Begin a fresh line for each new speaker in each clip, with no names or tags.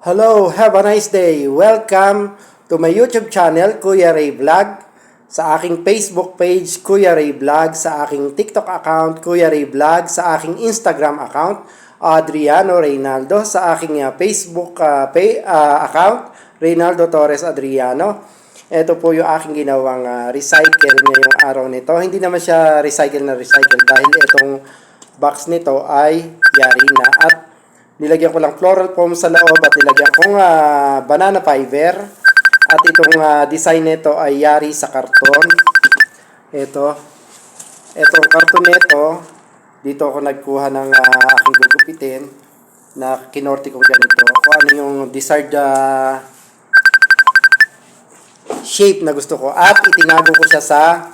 Hello, have a nice day. Welcome to my YouTube channel, Kuya Ray Vlog. Sa aking Facebook page, Kuya Ray Vlog. Sa aking TikTok account, Kuya Ray Vlog. Sa aking Instagram account, Adriano Reynaldo. Sa aking Facebook account, Reynaldo Torres Adriano. Ito po yung aking ginawang recycle ngayong araw nito. Hindi naman siya recycle dahil itong box nito ay yari na at nilagyan ko lang floral foam sa loob at nilagyan kong banana fiber. At itong design nito ay yari sa karton. Itong karton nito, dito ako nagkuha ng aking gugupitin na kinorte ko ganito. Kung ano yung desired shape na gusto ko. At itinago ko siya sa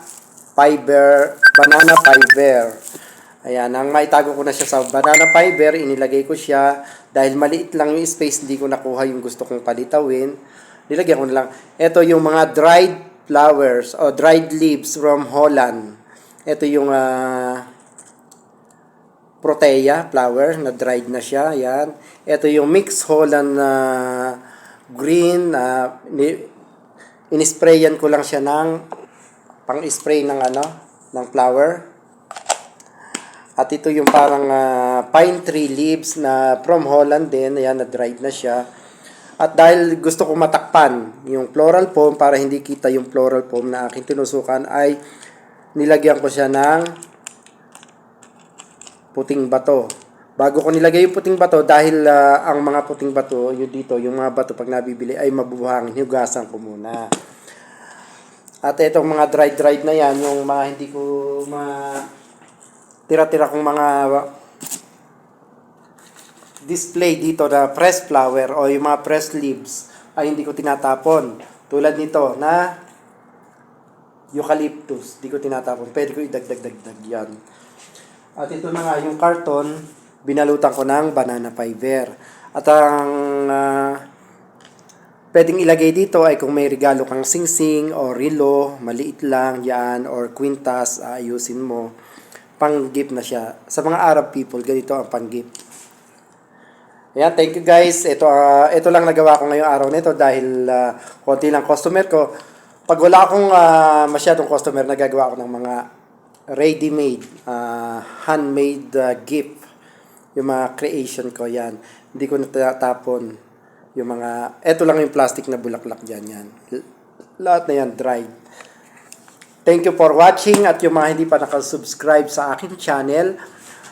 banana fiber. Ayan, nang maitago ko na siya sa banana fiber, inilagay ko siya. Dahil maliit lang yung space, hindi ko nakuha yung gusto kong palitawin. Nilagyan ko na lang. Ito yung mga dried flowers o dried leaves from Holland. Ito yung protea flower na dried na siya. Ayan. Ito yung mixed Holland green. Inisprayan ko lang siya ng pang-spray ng flower. At ito yung parang pine tree leaves na from Holland din. Ayan, na-dried na siya. At dahil gusto ko matakpan yung floral foam para hindi kita yung floral foam na aking tinusukan, ay nilagyan ko siya ng puting bato. Bago ko nilagay yung puting bato, dahil ang mga puting bato, yung mga bato pag nabibili ay mabubuhangin, hugasan ko muna. At itong mga dried na yan, yung mga hindi ko tira-tira kong mga display dito na pressed flower o yung mga pressed leaves ay hindi ko tinatapon. Tulad nito na eucalyptus, hindi ko tinatapon. Pwede ko idagdag yan. At ito na nga yung karton, binalutan ko ng banana fiber. At ang pwedeng ilagay dito ay kung may regalo kang singsing o relo, maliit lang yan, or kwintas, ayusin mo. Pang-gift na siya. Sa mga Arab people, ganito ang pang-gift. Ayan, thank you guys. Ito lang nagawa ko ngayong araw nito dahil konti lang customer ko. Pag wala akong masyadong customer, nagagawa ko ng mga ready-made, handmade gift. Yung mga creation ko, yan. Hindi ko natatapon. Ito lang yung plastic na bulaklak dyan, yan. Lahat na yan, dried. Thank you for watching at yung mga hindi pa nakasubscribe sa aking channel,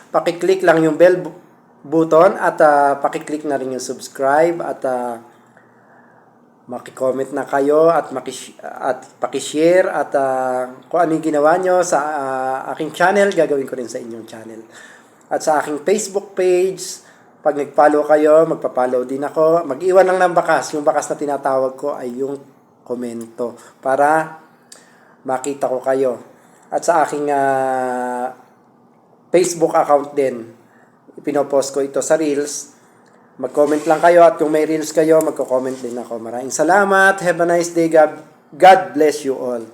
pakiclick lang yung bell button at pakiclick na rin yung subscribe at makicomment na kayo at pakishare at kung ano yung ginawa nyo sa aking channel, gagawin ko rin sa inyong channel. At sa aking Facebook page, pag nag-follow kayo, magpa-follow din ako. Mag-iwan lang ng bakas. Yung bakas na tinatawag ko ay yung komento para makita ko kayo. At sa aking Facebook account din, ipinopost ko ito sa Reels. Mag-comment lang kayo at kung may Reels kayo, magko-comment din ako. Maraming salamat. Have a nice day. God bless you all.